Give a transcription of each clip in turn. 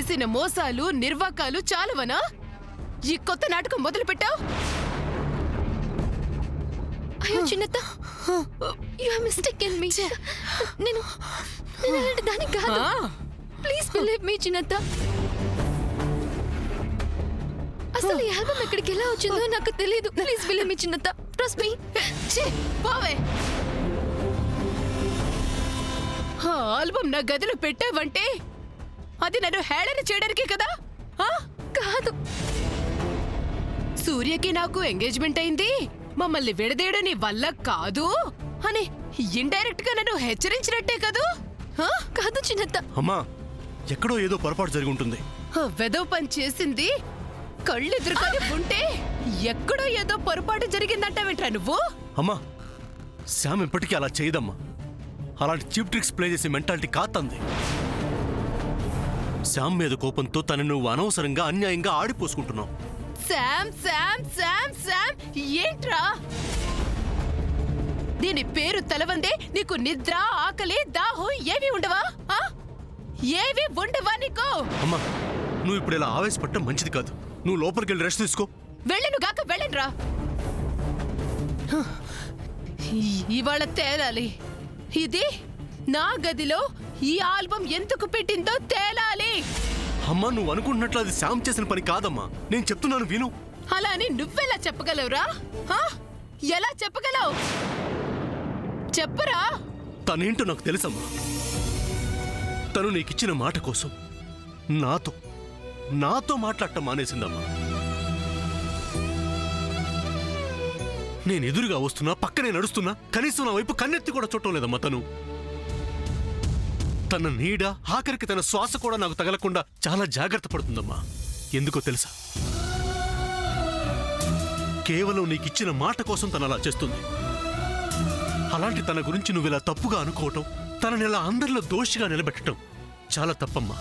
చేసిన మోసాలు నిర్వాకాలు చాలువనా ఈ కొత్త నాటకం మొదలు పెట్టావు? అయ్యో చిన్నత్త, యు హావ్ మిస్టేకెన్ మీ. నేను అలాంటి దానికి కాదు. ప్లీజ్ బిలీవ్ మీ చిన్నత్త. అసలు ఈ ఆల్బమ్ ఎక్కడికి ఎలా వచ్చిందో నాకు తెలియదు. ప్లీజ్ బిలీవ్ మీ చిన్నత్త. Trust me. పోవే. ఆల్బమ్ నా గదిలో పెట్టావంటే అది నన్ను హేళన చేయడానికే కదా? కాదు, సూర్యకి నాకు ఎంగేజ్మెంట్ అయింది, మమ్మల్ని విడదీయడం నీ వల్ల కాదు అని ఇండైరెక్ట్ గా నన్ను హెచ్చరించినట్టే కదూ? కాదు చిన్నత్త. అమ్మా, ఎక్కడో ఏదో పొరపాటు జరిగి ఉంటుంది. వెదవ పని చేసింది కళ్ళెదురుకొని ఉంటే ఎక్కడో ఏదో పొరపాటు జరిగిందంటావేంట్రా నువ్వు? అమ్మా, శ్యామ్ ఇప్పటికీ అలా చేయదమ్మా. అలాంటి చీప్ ట్రిక్స్ ప్లే చేసే మెంటాలిటీ కాతంది. శ్యామ్ మీద కోపంతో తనని నువ్వు అనవసరంగా అన్యాయంగా ఆడిపోసుకుంటున్నావు. శామ్ శామ్ శామ్ శామ్ ఏంట్రా? దీని పేరు తలవందే నీకు నిద్ర, ఆకలి, దాహం ఏవి ఉండవా? ఏవి ఉండవా నీకు? అమ్మా, నువ్వు ఇప్పుడు ఇలా ఆవేశపడటం మంచిది కాదు. నువ్వు లోపలికి వెళ్ళి రెస్ట్ తీసుకో. వెళ్ళను గాక వెళ్ళనురా. ఇవాళ తేలాలి. ఇది నా గదిలో ఈ ఆల్బమ్ ఎందుకు పెట్టిందో తేలాలి. అమ్మా, నువ్వు అనుకుంటున్నట్లు అది శ్యామ్ చేసిన పని కాదమ్మా. నేను చెప్తున్నాను విను. అలా అని నువ్వెలా చెప్పగలవురా? ఎలా చెప్పగలవు? చెప్పరా. తనేంటో నాకు తెలుసమ్మా. తను నీకిచ్చిన మాట కోసం నాతో మాట్లాడటం మానేసిందమ్మా. నేను ఎదురుగా వస్తున్నా, పక్కనే నడుస్తున్నా, కనీసం నా వైపు కన్నెత్తి కూడా చూడటం లేదమ్మా. తన నీడ, ఆఖరికి తన శ్వాస కూడా నాకు తగలకుండా చాలా జాగ్రత్త పడుతుందమ్మా. ఎందుకో తెలుసా? కేవలం నీకిచ్చిన మాట కోసం తను అలా చేస్తుంది. అలాంటి తన గురించి నువ్వు ఇలా తప్పుగా అనుకోవటం, తనని ఇలా అందరిలో దోషిగా నిలబెట్టడం చాలా తప్పమ్మా.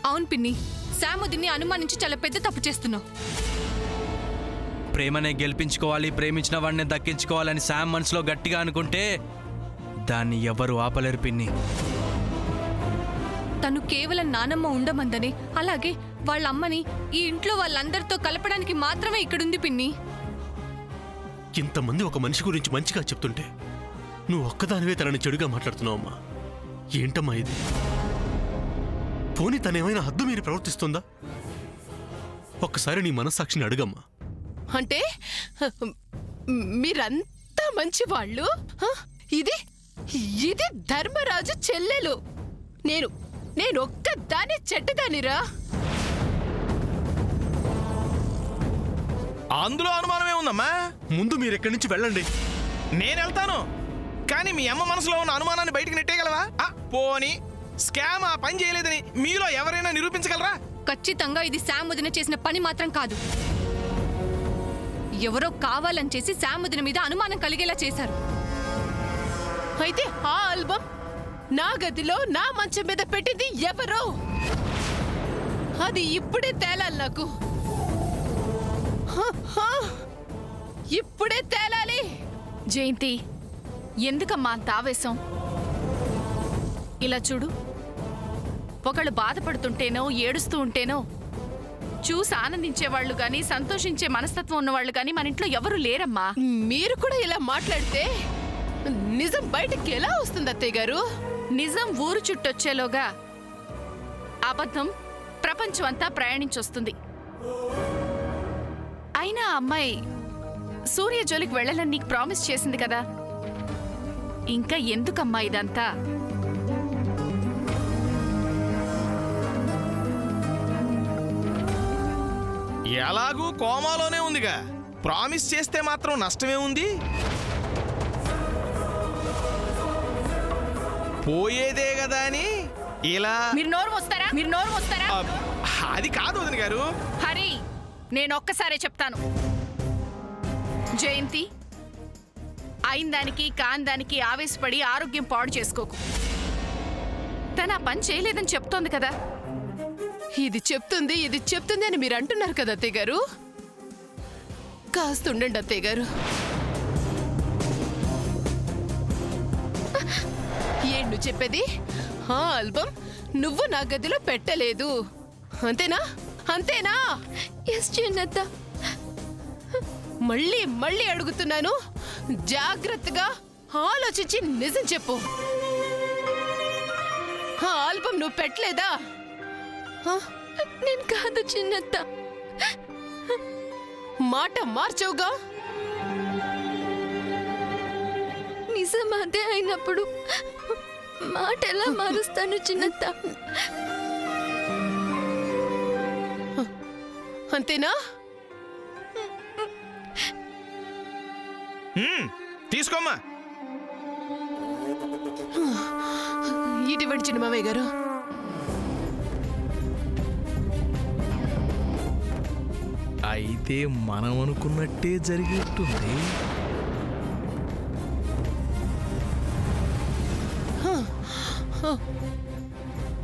అవును పిన్ని, శాముదిని అనుమానించి చాలా పెద్ద తప్పు చేస్తున్నావు. ప్రేమనే గెలిపించుకోవాలి, ప్రేమించిన వాడిని దక్కించుకోవాలని శామ్ మనసులో గట్టిగా అనుకుంటే దాన్ని ఎవరు ఆపలేరు పిన్ని. తను కేవలం నానమ్మ ఉండమందని, అలాగే వాళ్ళ అమ్మని ఈ ఇంట్లో వాళ్ళందరితో కలపడానికి మాత్రమే ఇక్కడుంది పిన్ని. ఇంతమంది ఒక మనిషి గురించి మంచిగా చెప్తుంటే నువ్వు ఒక్కదానివే తనని చెడుగా మాట్లాడుతున్నావమ్మా. ఏంటమ్మా ఇది? పోనీ తనేమైనా హద్దు మీరి ప్రవర్తిస్తుందా? ఒక్కసారి నీ మనస్సాక్షిని అడుగమ్మా. అంటే మీరంతా మంచివాళ్ళు. ఇది ఇది ధర్మరాజు చెల్లెలు. నేను ఒక్కదాన్ని చెడ్డదానిరా. అందులో అనుమానమే ఉందమ్మా. ముందు మీరెక్కడి నుంచి వెళ్ళండి. నేను వెళ్తాను, కానీ మీ అమ్మ మనసులో ఉన్న అనుమానాన్ని బయటికి నెట్టేయగలవా? పోనీ స్కామ్ ఆ పని చేయలేదని మీలో ఎవరైనా నిరూపించగలరా? ఖచ్చితంగా ఇది శాముదిన చేసిన పని మాత్రం కాదు. ఎవరో కావాలని చేసి శాముదిన మీద అనుమానం కలిగేలా చేశారు. అయితే ఆ ఆల్బమ్ నా గదిలో నా మంచం మీద పెట్టింది ఎవరో? అది ఇప్పుడే తేలాలి నాకు. ఇప్పుడే తేలాలి. జయంతి, ఎందుకమ్మా అంత ఆవేశం? ఇలా చూడు, ఒకళ్ళు బాధపడుతుంటేనో ఏడుస్తూ ఉంటేనో చూసి ఆనందించేవాళ్ళు గాని, సంతోషించే మనస్తత్వం ఉన్నవాళ్ళు గాని మన ఇంట్లో ఎవరు లేరమ్మా. మీరు కూడా ఇలా మాట్లాడితే నిజం బయటికి ఎలా వస్తుంది అత్తయ్య గారు? నిజం ఊరు చుట్టొచ్చేలోగా అబద్ధం ప్రపంచం అంతా ప్రయాణించొస్తుంది. అయినా అమ్మాయి సూర్య జోలికి వెళ్ళాలని నీకు ప్రామిస్ చేసింది కదా, ఇంకా ఎందుకమ్మా ఇదంతా? ఎలాగూ కోమాలోనే ఉందిగా, ప్రామిస్ చేస్తే మాత్రం నష్టమే ఉంది. పోయేదే కదా అని ఇలా. మీరు నోరు మోస్తారా? అది కాదు వదిన గారు. హరి, నేను ఒక్కసారే చెప్తాను. జయంతి, అయిందానికి కాందానికి ఆవేశపడి ఆరోగ్యం పాడు చేసుకోకు. తన ఆ పని చేయలేదని చెప్తోంది కదా. ఇది చెప్తుంది అని మీరు అంటున్నారు కదా అత్తయ్య గారు. కాస్త ఉండండి అత్తయ్య గారు. ఏం నువ్వు చెప్పేది? ఆ ఆల్బమ్ నువ్వు నా గదిలో పెట్టలేదు అంతేనా అంతేనా ఎస్ చిన్నత్త. మళ్ళీ మళ్ళీ అడుగుతున్నాను, జాగ్రత్తగా ఆలోచించి నిజం చెప్పు. ఆ ఆల్బమ్ నువ్వు పెట్టలేదా? నేను కాదు చిన్నత్త. మాట మార్చవుగా. నిజం అదే అయినప్పుడు మాట ఎలా మారుస్తాను చిన్నత్త? అంతేనా? తీసుకోమ్మా. ఇటువంటి చిన్న మామయ్య గారు, అయితే మనం అనుకున్నట్టే జరిగేట్టుంది.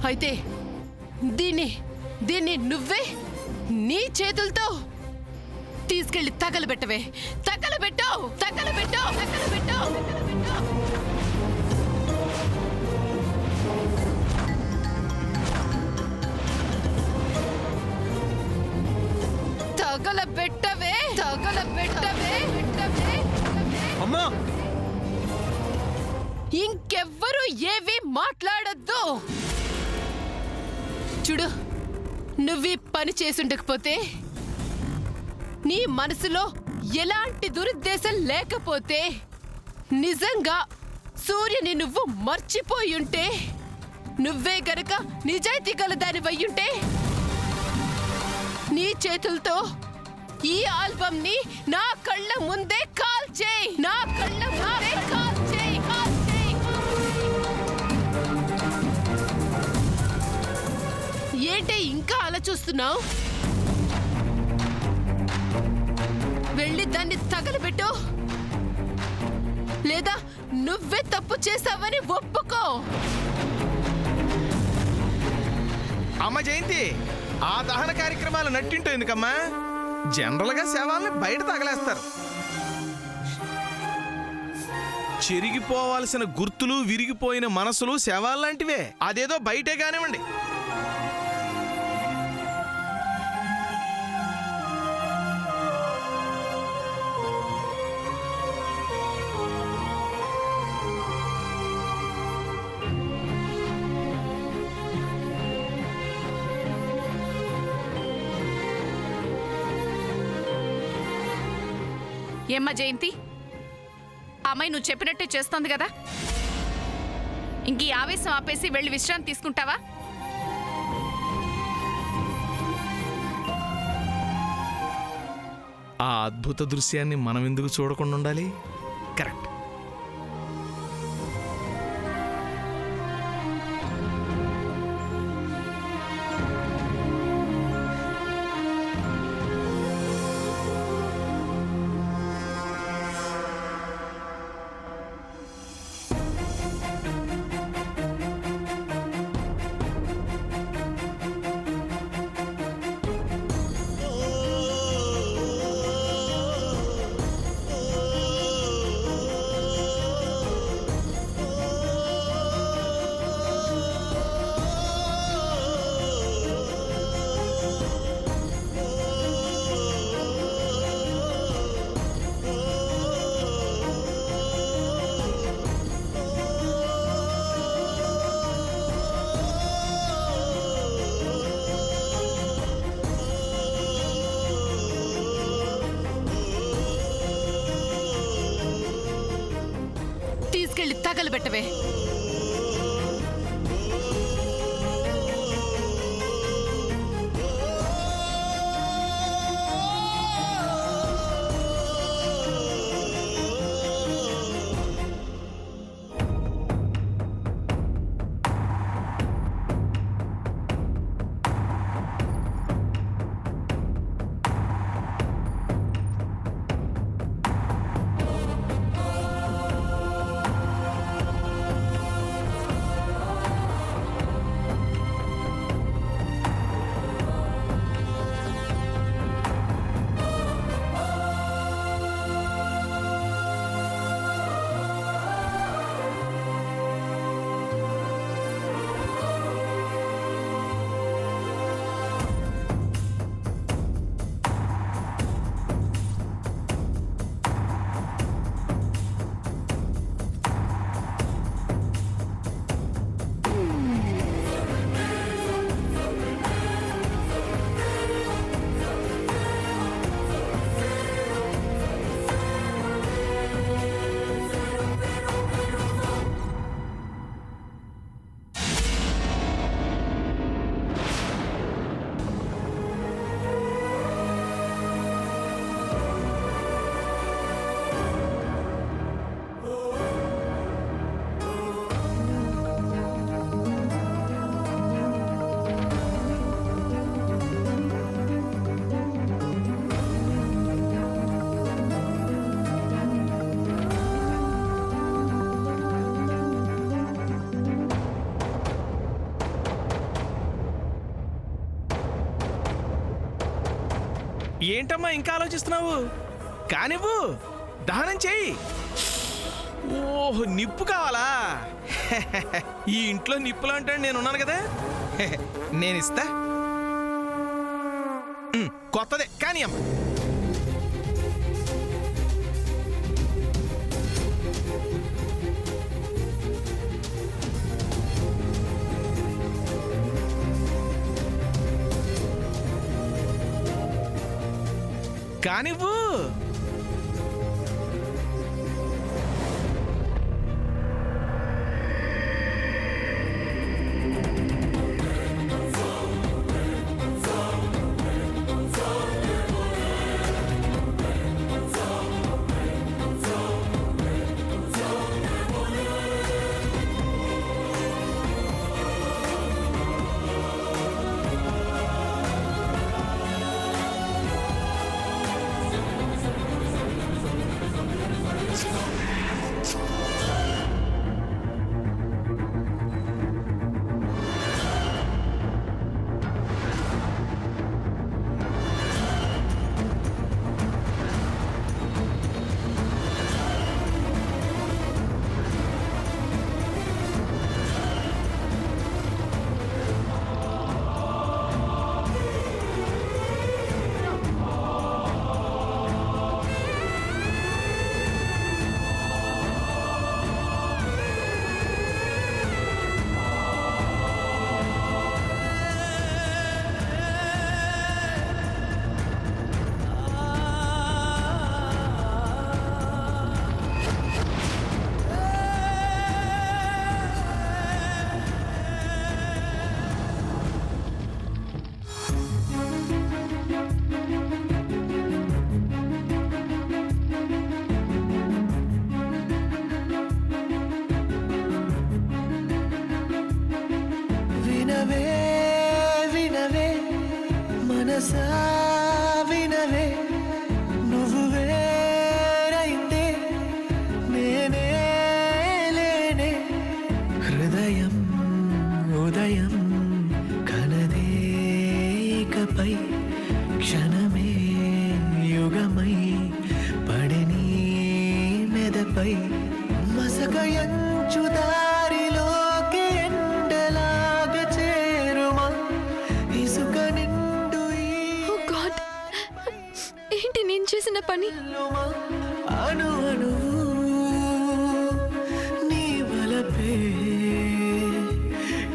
అయితే దీన్ని నువ్వే నీ చేతులతో తీసుకెళ్లి తగలబెట్టవే. తగలబెట్టావు తగలబెట్టావు తగలబెట్టావు తగలబెట్టావు. తగలబెట్టవే తగలబెట్టవే పెట్టవే. అమ్మా ఇంకెవ్వరూ ఏవి మాట్లాడద్దు. చూడు, నువ్వీ పని చేసుండకపోతే, నీ మనసులో ఎలాంటి దురుద్దేశం లేకపోతే, నిజంగా సూర్యుని నువ్వు మర్చిపోయుంటే, నువ్వే గనక నిజాయితీ గల దానివయ్యుంటే, నీ చేతులతో ఈ ఆల్బమ్ ని నా కళ్ళ ముందే కాల్చేయ్. నా కళ్ళ ముందే కాల్చేయ్. కాల్చేయ్. ఏంటి ఇంకా అలా చూస్తున్నావు? వెళ్ళి దాన్ని తగలబెట్టు, లేదా నువ్వే తప్పు చేసావని ఒప్పుకో. అమ్మ జయంతి, ఆ దహన కార్యక్రమాలు నట్టింటో ఎందుకమ్మా? జనరల్ గా శవాల్ని బయట తగలేస్తారు. చెరిగిపోవాల్సిన గుర్తులు, విరిగిపోయిన మనసులు శవాల్లాంటివే. అదేదో బయటే కానివ్వండి. ఏమ్మా జయంతి, అమ్మాయి నువ్వు చెప్పినట్టే చేస్తోంది కదా, ఇంక ఈ ఆవేశం ఆపేసి వెళ్ళి విశ్రాంతి తీసుకుంటావా? ఆ అద్భుత దృశ్యాన్ని మనం ఎందుకు చూడకుండా ఉండాలి? కరెక్ట్. తీసుకెళ్లి తగలబెట్టవే. ఏంటమ్మా ఇంకా ఆలోచిస్తున్నావు? కానివ్వు, దహనం చెయ్యి. ఓహో, నిప్పు కావాలా? ఈ ఇంట్లో నిప్పులు అంటే నేనున్నాను కదా, నేను ఇస్తా. కొత్తదే కానీ అమ్మ. కానివ్వు. వినవే వినవే మనసా వినవే, నువ్వు వేరైతే నేనే లేనే. హృదయం ఉదయం కనదే ఇకపై, క్షణమే యుగమై పడిని మెదపై. మసక ఎంచు దారిలోకి ఎండలాగా చేరుమా, ఇసుక నిండు ఓ గాడ్, ఏంటి నేను చేసిన పని? ఈలుమా. అణు అణువు నీ వలపే,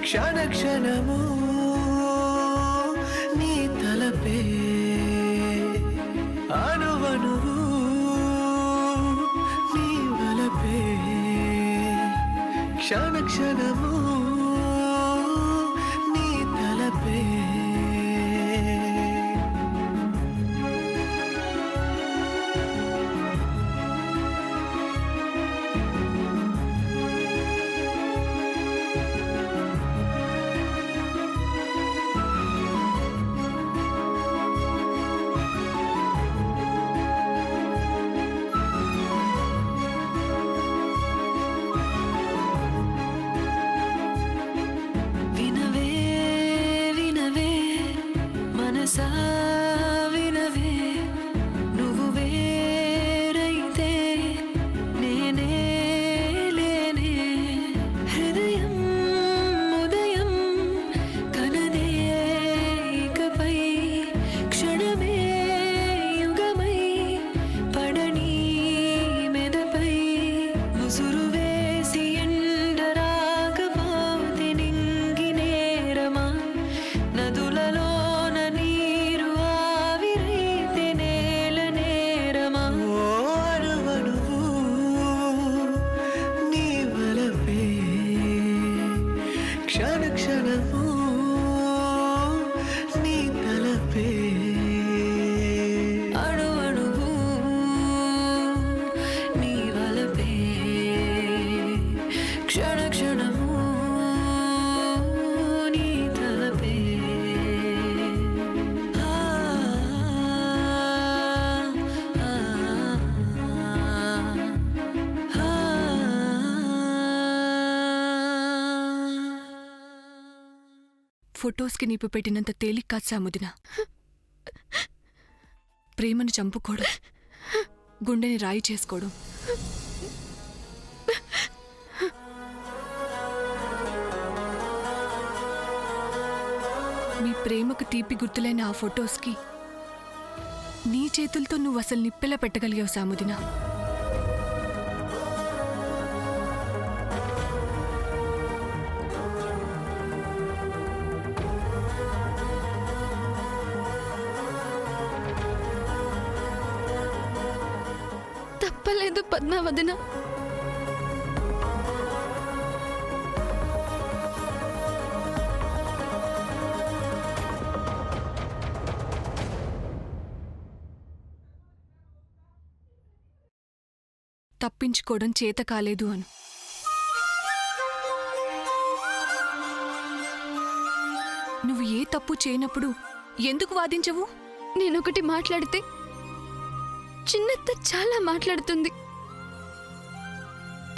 క్షణ క్షణము నీ తలపే. అణువణువు నీ వలపే, క్షణ క్షణము నీ తలపే. వినవే వినవే మనసా వినవే, నువ్వు వేరైతే నేనే లేనే. హృదయం ఉదయం కనదే ఇకపై, క్షణమే యుగమై పడని మెదపై. ముసురు వేసి ఎండరాకపోతే నింగి నేరమా, నదులలోన నీరు ఆవిరైతే నేల నేరమా. అణువణువు నీ వలపే, క్షణ క్షణము నీ తలపే. అణువణువు నీ వలపే, క్షణ క్షణము నీ తలపే. ఆ, ఆ, ఆ, ఫొటోస్కి నిప్పు పెట్టినంత తేలిక కాదు సాముదిన. ప్రేమను చంపుకోవడం, గుండెని రాయి చేసుకోవడం. మీ ప్రేమకు తీపి గుర్తులైన ఆ ఫొటోస్కి నీ చేతులతో నువ్వు అసలు నిప్పెలా పెట్టగలిగావు సాముదిన. తప్పలేదు పద్మావదిన. తప్పించుకోవడం చేత కాలేదు అను. నువ్వు ఏ తప్పు చేయనప్పుడు ఎందుకు వాదించవు? నేనొకటి మాట్లాడితే చిన్నత్త చాలా మాట్లాడుతుంది.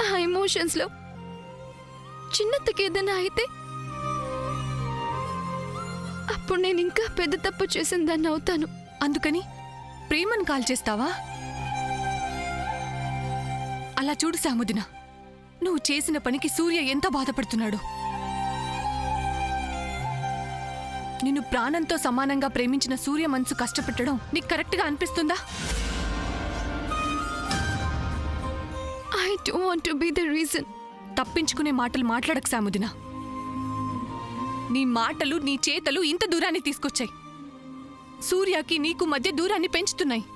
ఆ ఎమోషన్స్లో చిన్నత్తకి ఏదైనా అయితే అప్పుడు నేను ఇంకా పెద్ద తప్పు చేసిన దాన్ని అవుతాను. అందుకని ప్రేమను కాల్చేస్తావా? అలా చూడు సాముదిన, నువ్వు చేసిన పనికి సూర్య ఎంత బాధపడుతున్నాడు. నిన్ను ప్రాణంతో సమానంగా ప్రేమించిన సూర్య మనసు కష్టపెట్టడం నీకు కరెక్ట్గా అనిపిస్తుందా? I don't want to be the reason. తప్పించుకునే మాటలు మాట్లాడకు సాముదిన. నీ మాటలు, నీ చేతలు ఇంత దూరాన్ని తీసుకొచ్చాయి. సూర్యకి నీకు మధ్య దూరాన్ని పెంచుతున్నాయి.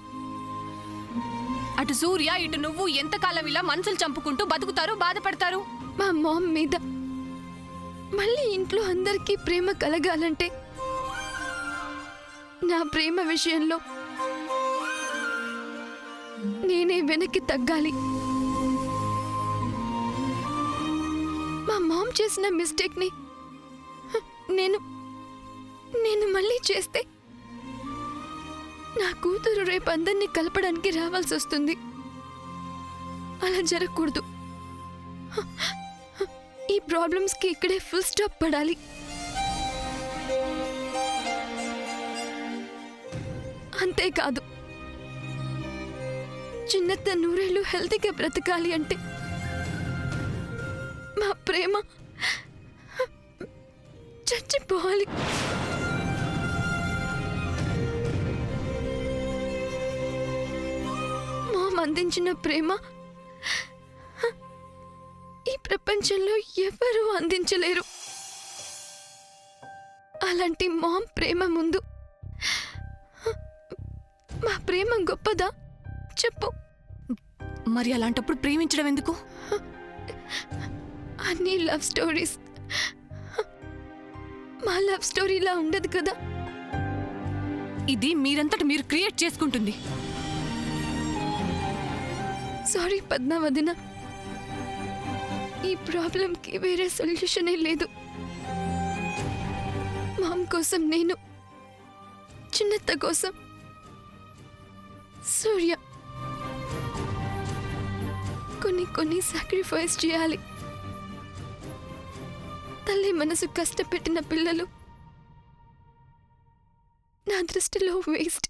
అటు సూర్య, ఇటు నువ్వు ఎంతకాలం ఇలా మనసులు చంపుకుంటూ బతుకుతారు, బాధపడతారు? మా మామ్ మీద మళ్ళీ ఇంట్లో అందరికీ ప్రేమ కలగాలంటే నా ప్రేమ విషయంలో నేనే వెనక్కి తగ్గాలి. మా మామ్ చేసిన మిస్టేక్ని నేను మళ్ళీ చేస్తే నా కూతురు రేపు అందరినీ కలపడానికి రావాల్సి వస్తుంది. అలా జరగకూడదు. ఈ ప్రాబ్లమ్స్కి ఇక్కడే ఫుల్ స్టాప్ పడాలి. అంతేకాదు, చిన్నత్త నూరేళ్ళు హెల్తీగా బ్రతకాలి అంటే మా ప్రేమ చచ్చిపోవాలి. మామ్ అందించిన ప్రేమ ఈ ప్రపంచంలో ఎవరూ అందించలేరు. అలాంటి మామ్ ప్రేమ ముందు మా ప్రేమ గొప్పదా చెప్పు? మరి అలాంటప్పుడు ప్రేమించడం ఎందుకు? అన్ని లవ్ స్టోరీస్ మా లవ్ స్టోరీలా ఉండదు కదా. ఇది మీరంతట మీరు క్రియేట్ చేసుకుంటుంది. సారీ పద్మావదిన, ఈ ప్రాబ్లంకి వేరే సొల్యూషనే లేదు. మామ్ కోసం నేను, చిన్నత్త కోసం సూర్య కొన్ని సాక్రిఫైస్ చేయాలి. తల్లి మనసు కష్టపెట్టిన పిల్లలు నా దృష్టిలో వేస్ట్.